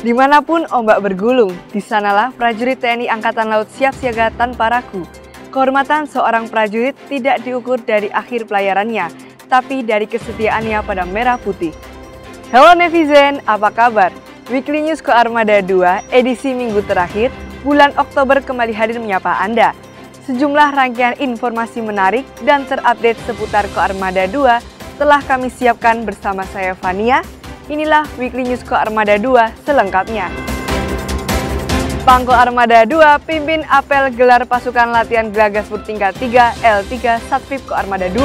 Dimanapun ombak bergulung, di sanalah prajurit TNI Angkatan Laut siap siaga tanpa ragu. Kehormatan seorang prajurit tidak diukur dari akhir pelayarannya, tapi dari kesetiaannya pada merah putih. Halo netizen, apa kabar? Weekly News Koarmada 2 edisi minggu terakhir, bulan Oktober kembali hadir menyapa Anda. Sejumlah rangkaian informasi menarik dan terupdate seputar Koarmada 2 telah kami siapkan bersama saya Fania. Inilah Weekly News Koarmada 2 selengkapnya. Pangko Armada 2 pimpin apel gelar pasukan latihan Glagaspur tingkat 3 L3 Satvip Koarmada 2.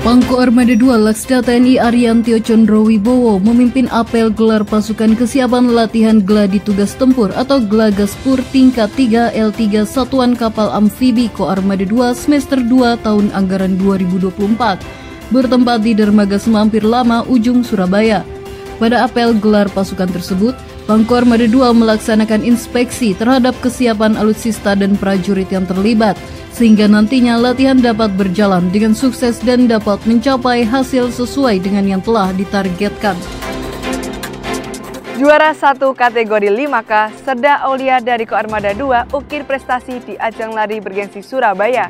Pangko Armada 2 Laksda TNI Ariantio Condrowibowo memimpin apel gelar pasukan kesiapan latihan Gladi Tugas Tempur atau Glagaspur tingkat 3 L3 Satuan Kapal Amfibi Koarmada 2 semester 2 tahun anggaran 2024. Bertempat di Dermaga Semampir Lama, Ujung, Surabaya. Pada apel gelar pasukan tersebut, Pangko Armada 2 melaksanakan inspeksi terhadap kesiapan alutsista dan prajurit yang terlibat, sehingga nantinya latihan dapat berjalan dengan sukses dan dapat mencapai hasil sesuai dengan yang telah ditargetkan. Juara 1 kategori 5K, Serda Aulia dari Koarmada 2 ukir prestasi di ajang lari bergengsi Surabaya.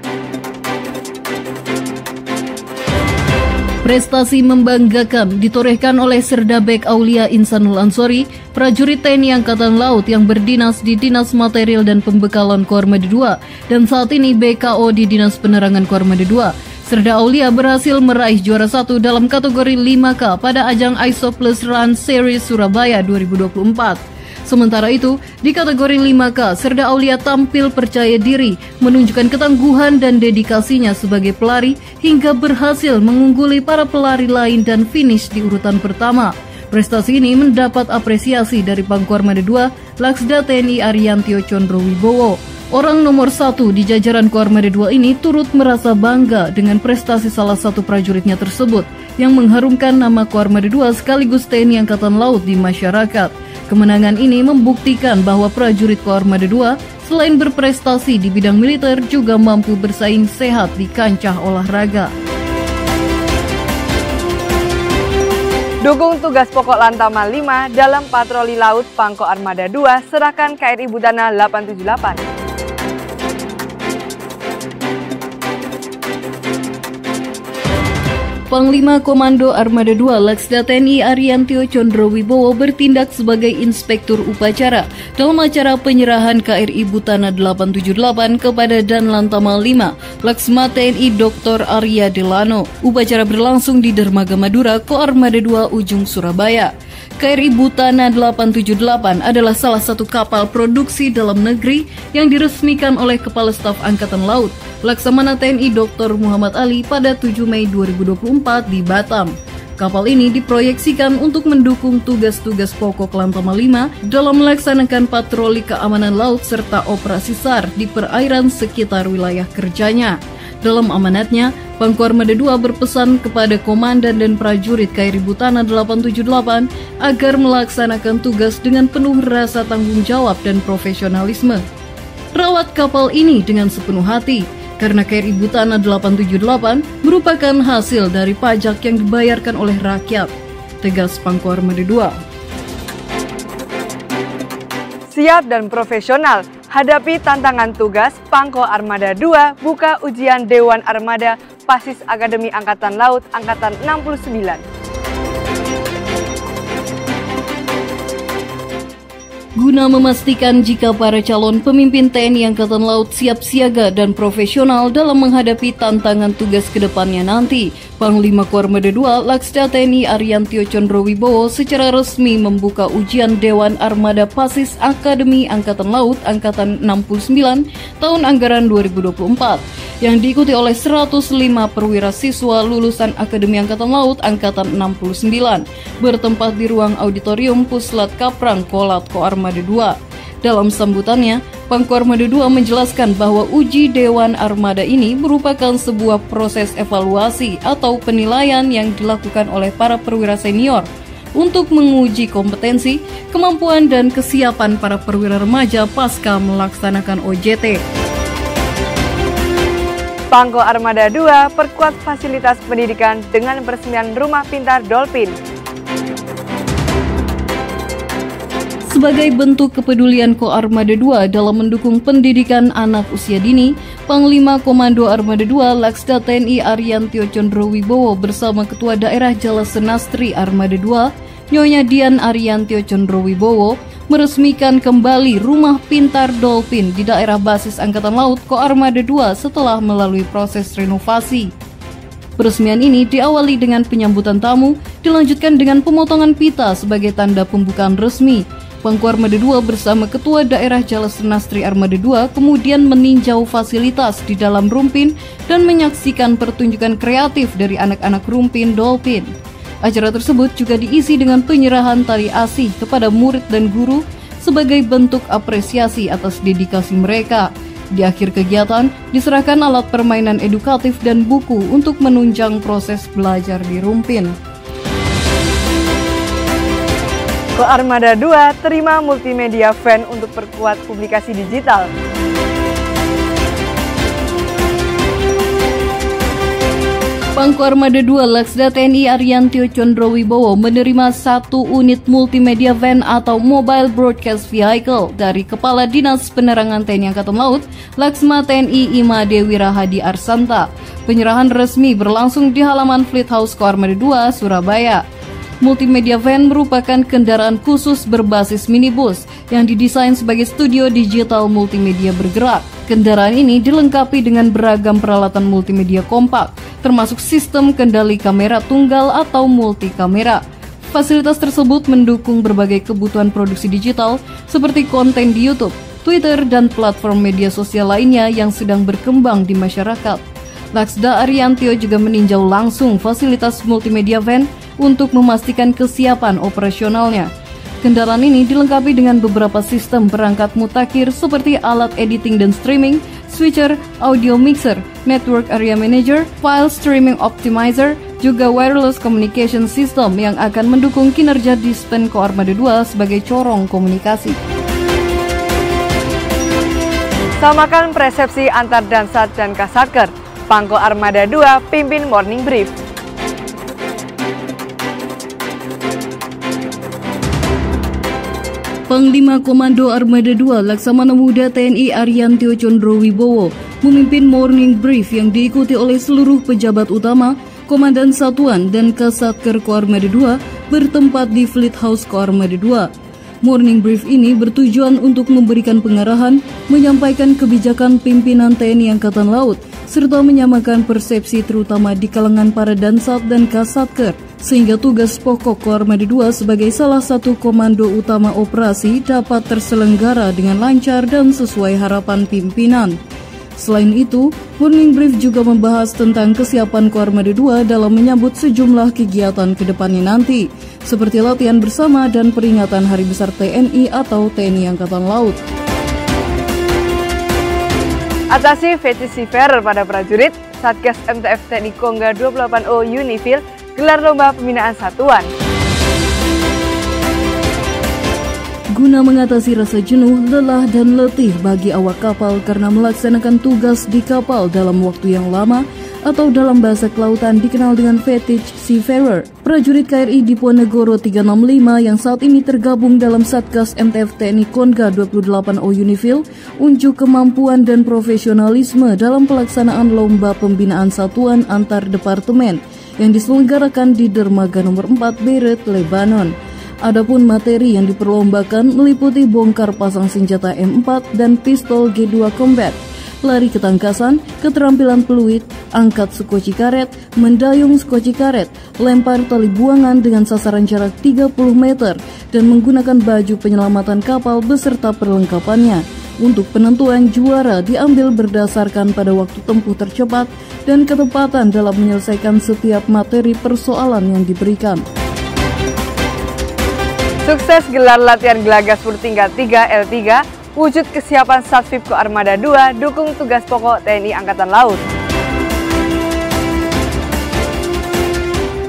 Prestasi membanggakan ditorehkan oleh Serda Bek Aulia Insanul Ansori, prajurit TNI Angkatan Laut yang berdinas di Dinas Material dan Pembekalan Koarmada 2 dan saat ini BKO di Dinas Penerangan Koarmada 2. Serda Aulia berhasil meraih juara 1 dalam kategori 5K pada ajang ISO Plus Run Series Surabaya 2024. Sementara itu, di kategori 5K, Serda Aulia tampil percaya diri, menunjukkan ketangguhan dan dedikasinya sebagai pelari hingga berhasil mengungguli para pelari lain dan finish di urutan pertama. Prestasi ini mendapat apresiasi dari Pangko Armada 2, Laksda TNI Ariantio Condrowibowo. Orang nomor 1 di jajaran Koarmada 2 ini turut merasa bangga dengan prestasi salah satu prajuritnya tersebut yang mengharumkan nama Koarmada 2 sekaligus TNI Angkatan Laut di masyarakat. Kemenangan ini membuktikan bahwa prajurit Koarmada 2 selain berprestasi di bidang militer juga mampu bersaing sehat di kancah olahraga. Dukung tugas pokok Lantama 5 dalam patroli laut Pangko Armada 2 serahkan KRI Butana 878. Panglima Komando Armada 2 Laksda TNI Ariantio Condrowibowo bertindak sebagai inspektur upacara dalam acara penyerahan KRI Butana 878 kepada Dan Lantama 5 Laksma TNI Dr. Arya Delano. Upacara berlangsung di Dermaga Madura, Koarmada 2 Ujung, Surabaya. KRI Butana 878 adalah salah satu kapal produksi dalam negeri yang diresmikan oleh Kepala Staf Angkatan Laut, Laksamana TNI Dr. Muhammad Ali pada 7 Mei 2024 di Batam. Kapal ini diproyeksikan untuk mendukung tugas-tugas pokok Lantama 5 dalam melaksanakan patroli keamanan laut serta operasi SAR di perairan sekitar wilayah kerjanya. Dalam amanatnya, Pangko Armada 2 berpesan kepada komandan dan prajurit KRI Butana 878 agar melaksanakan tugas dengan penuh rasa tanggung jawab dan profesionalisme. Rawat kapal ini dengan sepenuh hati, karena KRI Butana 878 merupakan hasil dari pajak yang dibayarkan oleh rakyat, tegas Pangko Armada 2. Siap dan profesional, hadapi tantangan tugas, Pangko Armada 2 buka ujian Dewan Armada Pasis Akademi Angkatan Laut Angkatan 69. Guna memastikan jika para calon pemimpin TNI Angkatan Laut siap siaga dan profesional dalam menghadapi tantangan tugas ke depannya nanti, Panglima Koarmada 2 Laksda TNI Ariantio Condrowibowo secara resmi membuka ujian Dewan Armada Pasis Akademi Angkatan Laut Angkatan 69 tahun anggaran 2024 yang diikuti oleh 105 perwira siswa lulusan Akademi Angkatan Laut Angkatan 69 bertempat di ruang auditorium Puslat Kaprang Kolat Koarmada 2. Dalam sambutannya, Pangko Armada 2 menjelaskan bahwa uji Dewan Armada ini merupakan sebuah proses evaluasi atau penilaian yang dilakukan oleh para perwira senior untuk menguji kompetensi, kemampuan, dan kesiapan para perwira remaja pasca melaksanakan OJT. Pangko Armada 2 perkuat fasilitas pendidikan dengan peresmian Rumah Pintar Dolphin. Sebagai bentuk kepedulian Koarmada 2 dalam mendukung pendidikan anak usia dini, Panglima Komando Armada 2 Laksda TNI Ariantio Condrowibowo bersama Ketua Daerah Jalasenastri Armada 2, Nyonya Dian Ariantio Condrowibowo, meresmikan kembali Rumah Pintar Dolphin di daerah basis Angkatan Laut Koarmada 2 setelah melalui proses renovasi. Peresmian ini diawali dengan penyambutan tamu, dilanjutkan dengan pemotongan pita sebagai tanda pembukaan resmi. Pangku Armada 2 bersama Ketua Daerah Jalasenastri Armada 2 kemudian meninjau fasilitas di dalam Rumpin dan menyaksikan pertunjukan kreatif dari anak-anak Rumpin Dolphin. Acara tersebut juga diisi dengan penyerahan tali asih kepada murid dan guru sebagai bentuk apresiasi atas dedikasi mereka. Di akhir kegiatan, diserahkan alat permainan edukatif dan buku untuk menunjang proses belajar di Rumpin. Koarmada 2 terima multimedia van untuk perkuat publikasi digital. Pangku Armada 2 Laksda TNI Ariantio Condrowibowo menerima 1 unit multimedia van atau Mobile Broadcast Vehicle dari Kepala Dinas Penerangan TNI Angkatan Laut, Laksma TNI Imade Wirahadi Arsanta. Penyerahan resmi berlangsung di halaman Fleet House Koarmada 2, Surabaya. Multimedia van merupakan kendaraan khusus berbasis minibus yang didesain sebagai studio digital multimedia bergerak. Kendaraan ini dilengkapi dengan beragam peralatan multimedia kompak, termasuk sistem kendali kamera tunggal atau multi kamera. Fasilitas tersebut mendukung berbagai kebutuhan produksi digital seperti konten di YouTube, Twitter, dan platform media sosial lainnya yang sedang berkembang di masyarakat. Laksda Ariantio juga meninjau langsung fasilitas multimedia van untuk memastikan kesiapan operasionalnya. Kendaraan ini dilengkapi dengan beberapa sistem perangkat mutakhir seperti alat editing dan streaming, switcher, audio mixer, network area manager, file streaming optimizer, juga wireless communication system yang akan mendukung kinerja Dispen Koarmada 2 sebagai corong komunikasi. Samakan persepsi antar Dansat dan Kasatker. Pangko Armada 2 pimpin Morning Brief. Panglima Komando Armada 2 Laksamana Muda TNI Ariantio Condrowibowo memimpin Morning Brief yang diikuti oleh seluruh pejabat utama, Komandan Satuan dan Kasatker Koarmada 2 bertempat di Fleet House Koarmada 2. Morning Brief ini bertujuan untuk memberikan pengarahan, menyampaikan kebijakan pimpinan TNI Angkatan Laut, serta menyamakan persepsi terutama di kalangan para Dansat dan Kasatker, sehingga tugas pokok Koarmada 2 sebagai salah satu komando utama operasi dapat terselenggara dengan lancar dan sesuai harapan pimpinan. Selain itu, Morning Brief juga membahas tentang kesiapan Koarmada 2 dalam menyambut sejumlah kegiatan ke depannya nanti, seperti latihan bersama dan peringatan Hari Besar TNI atau TNI Angkatan Laut. Atasi fetisifer pada prajurit, Satgas MTF TNI Kongga 28O Unifil gelar lomba pembinaan satuan. Guna mengatasi rasa jenuh, lelah, dan letih bagi awak kapal karena melaksanakan tugas di kapal dalam waktu yang lama atau dalam bahasa kelautan dikenal dengan fetish seafarer, prajurit KRI Diponegoro 365 yang saat ini tergabung dalam Satgas MTF TNI Kongga 28O Unifil unjuk kemampuan dan profesionalisme dalam pelaksanaan lomba pembinaan satuan antar departemen yang diselenggarakan di dermaga nomor 4 Beirut, Lebanon. Adapun materi yang diperlombakan meliputi bongkar pasang senjata M4 dan pistol G2 Combat, lari ketangkasan, keterampilan peluit, angkat skoci karet, mendayung skoci karet, lempar tali buangan dengan sasaran jarak 30 meter, dan menggunakan baju penyelamatan kapal beserta perlengkapannya. Untuk penentuan juara diambil berdasarkan pada waktu tempuh tercepat dan ketepatan dalam menyelesaikan setiap materi persoalan yang diberikan. Sukses gelar latihan Gelagaspur tingkat 3 L3, wujud kesiapan Satvip Koarmada 2 dukung tugas pokok TNI Angkatan Laut.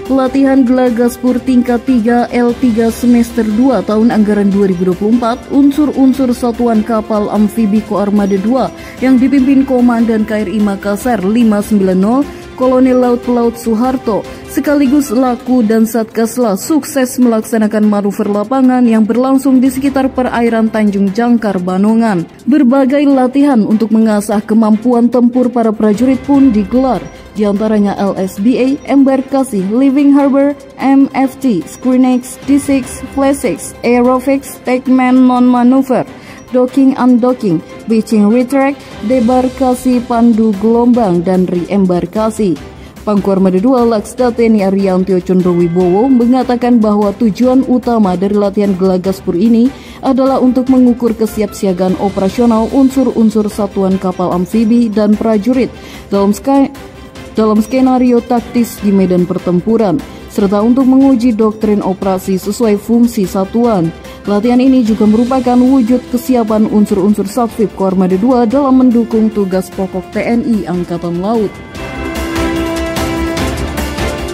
Pelatihan Gelagaspur tingkat 3 L3 semester 2 tahun anggaran 2024, unsur-unsur satuan kapal amfibi Koarmada 2 yang dipimpin Komandan KRI Makassar 590 Kolonel Laut Pelaut Soeharto, sekaligus Laku dan Satgasla sukses melaksanakan manuver lapangan yang berlangsung di sekitar perairan Tanjung Jangkar, Banongan. Berbagai latihan untuk mengasah kemampuan tempur para prajurit pun digelar, di antaranya LSBA, Embarkasi, Living Harbor, MFT, Screenix, D6, Flashix, Aerofix, Techman Non-Manuver, Docking Undocking, Beaching Retract, Debarkasi Pandu Gelombang, dan Re-embarkasi. Pangku Armada 2 Laksda TNI Ariantio Condrowibowo mengatakan bahwa tujuan utama dari latihan Gelagaspur ini adalah untuk mengukur kesiapsiagaan operasional unsur-unsur satuan kapal amfibi dan prajurit dalam skenario taktis di medan pertempuran, serta untuk menguji doktrin operasi sesuai fungsi satuan. Latihan ini juga merupakan wujud kesiapan unsur-unsur Satvip Koarmada 2 dalam mendukung tugas pokok TNI Angkatan Laut.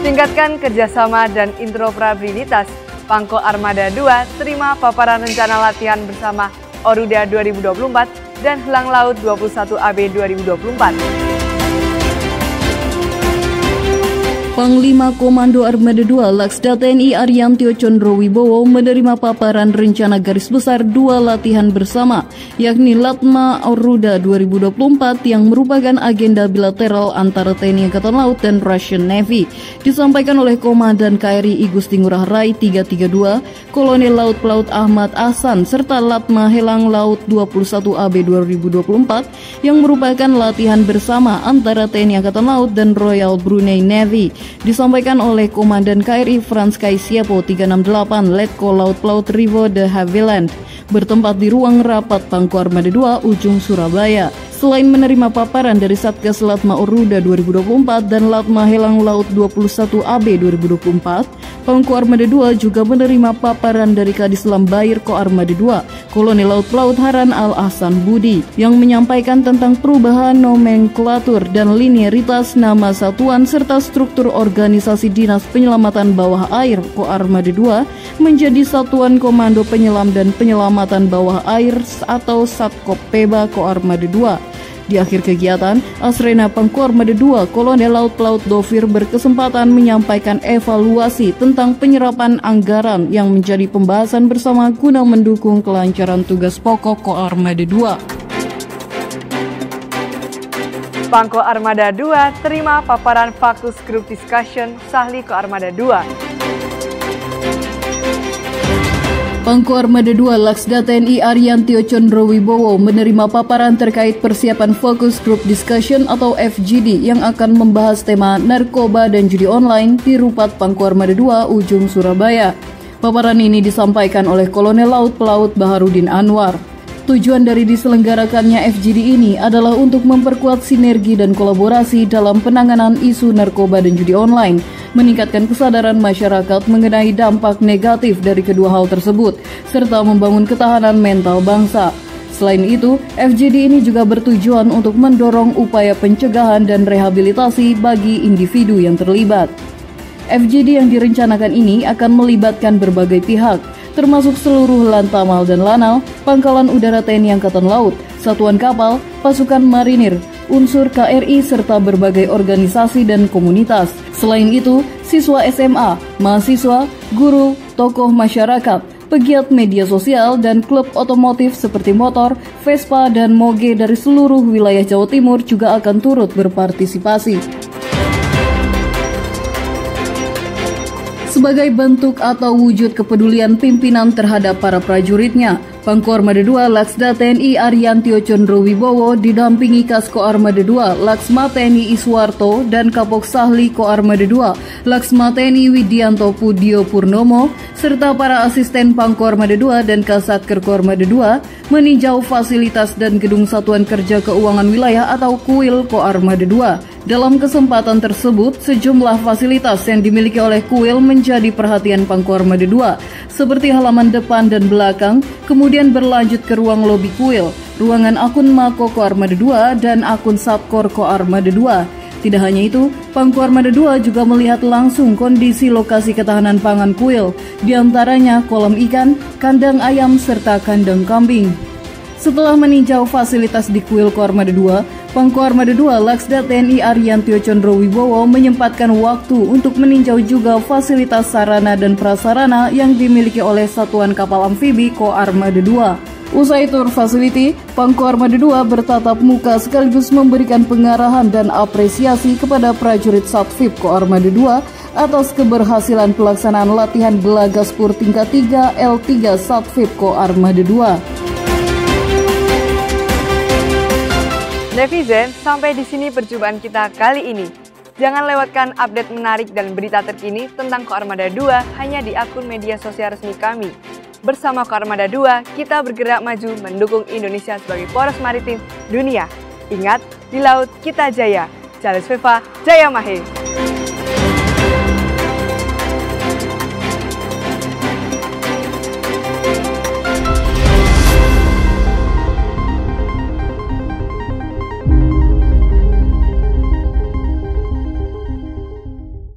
Tingkatkan kerjasama dan interoperabilitas. Pangko Armada 2 terima paparan rencana latihan bersama Oruda 2024 dan Helang Laut 21 AB 2024. Panglima Komando Armada 2 Laksda TNI Ariantio Condrowibowo menerima paparan rencana garis besar 2 latihan bersama, yakni Latma Oruda 2024 yang merupakan agenda bilateral antara TNI Angkatan Laut dan Russian Navy. Disampaikan oleh Komandan KRI Igusti Ngurah Rai 332, Kolonel Laut Pelaut Ahmad Ahsan, serta Latma Helang Laut 21 AB 2024 yang merupakan latihan bersama antara TNI Angkatan Laut dan Royal Brunei Navy. Disampaikan oleh Komandan KRI Frans Kaisiapo 368 Letko Laut Pelaut Rivo de Havilland bertempat di ruang rapat Pangku Armada 2 Ujung Surabaya. Selain menerima paparan dari Satgas Latma Oruda 2024 dan Latma Helang Laut 21 AB 2024, Pangku Armada 2 juga menerima paparan dari Kadis Lambair Ko Armada 2, Kolonel Laut Pelaut Haran Al-Ahsan Budi, yang menyampaikan tentang perubahan nomenklatur dan linearitas nama satuan serta struktur organisasi Dinas Penyelamatan Bawah Air Ko Armada 2 menjadi Satuan Komando Penyelam dan Penyelamatan Bawah Air atau Satkopeba Ko Armada 2. Di akhir kegiatan, Asrena Pangku Armada 2 Kolonel Laut Pelaut Dovir berkesempatan menyampaikan evaluasi tentang penyerapan anggaran yang menjadi pembahasan bersama guna mendukung kelancaran tugas pokok Ko Armada 2. Pangko Armada 2 terima paparan Fokus Group Discussion Sahli Ko Armada 2. Pangku Armada 2 Laksda TNI Ariantio Condrowibowo menerima paparan terkait persiapan Focus Group Discussion atau FGD yang akan membahas tema narkoba dan judi online di Rupat Pangku Armada 2 Ujung Surabaya. Paparan ini disampaikan oleh Kolonel Laut Pelaut Baharudin Anwar. Tujuan dari diselenggarakannya FGD ini adalah untuk memperkuat sinergi dan kolaborasi dalam penanganan isu narkoba dan judi online, meningkatkan kesadaran masyarakat mengenai dampak negatif dari kedua hal tersebut, serta membangun ketahanan mental bangsa. Selain itu, FGD ini juga bertujuan untuk mendorong upaya pencegahan dan rehabilitasi bagi individu yang terlibat. FGD yang direncanakan ini akan melibatkan berbagai pihak, termasuk seluruh Lantamal dan Lanal, Pangkalan Udara TNI Angkatan Laut, Satuan Kapal, Pasukan Marinir, unsur KRI, serta berbagai organisasi dan komunitas. Selain itu, siswa SMA, mahasiswa, guru, tokoh masyarakat, pegiat media sosial, dan klub otomotif seperti motor, Vespa, dan Moge dari seluruh wilayah Jawa Timur juga akan turut berpartisipasi. Sebagai bentuk atau wujud kepedulian pimpinan terhadap para prajuritnya, Pangku Armada 2 Laksda TNI Ariantio Condrowibowo didampingi Kasko Armada 2 Laksma TNI Iswarto dan Kapok Sahli Ko Armada 2 Laksma TNI Widianto Pudio Purnomo serta para asisten Pangku Armada 2 dan Kasatker Ko Armada 2 meninjau fasilitas dan gedung Satuan Kerja Keuangan Wilayah atau KUIL Ko Armada 2. Dalam kesempatan tersebut, sejumlah fasilitas yang dimiliki oleh KUIL menjadi perhatian Pangku Armada 2, seperti halaman depan dan belakang, kemudian berlanjut ke ruang lobi KUIL, ruangan akun Mako Ko Armada 2, dan akun Satkor Ko Armada 2. Tidak hanya itu, Pangku Armada 2 juga melihat langsung kondisi lokasi ketahanan pangan KUIL, diantaranya kolam ikan, kandang ayam, serta kandang kambing. Setelah meninjau fasilitas di KUIL Ko Armada 2, Pangko Armada 2 Laksda TNI Ariantio Condrowibowo menyempatkan waktu untuk meninjau juga fasilitas sarana dan prasarana yang dimiliki oleh Satuan Kapal Amfibi Ko Armada 2. Usai tur facility, Pangko Armada 2 bertatap muka sekaligus memberikan pengarahan dan apresiasi kepada prajurit Satvip Ko Armada 2 atas keberhasilan pelaksanaan latihan Gelagaspur tingkat 3 L3 Satvip Ko Armada 2. Netizen, sampai di sini perjumpaan kita kali ini. Jangan lewatkan update menarik dan berita terkini tentang Ko Armada 2 hanya di akun media sosial resmi kami. Bersama Ko Armada 2, kita bergerak maju mendukung Indonesia sebagai poros maritim dunia. Ingat, di laut kita jaya. Charles Veva, Jaya Mahe.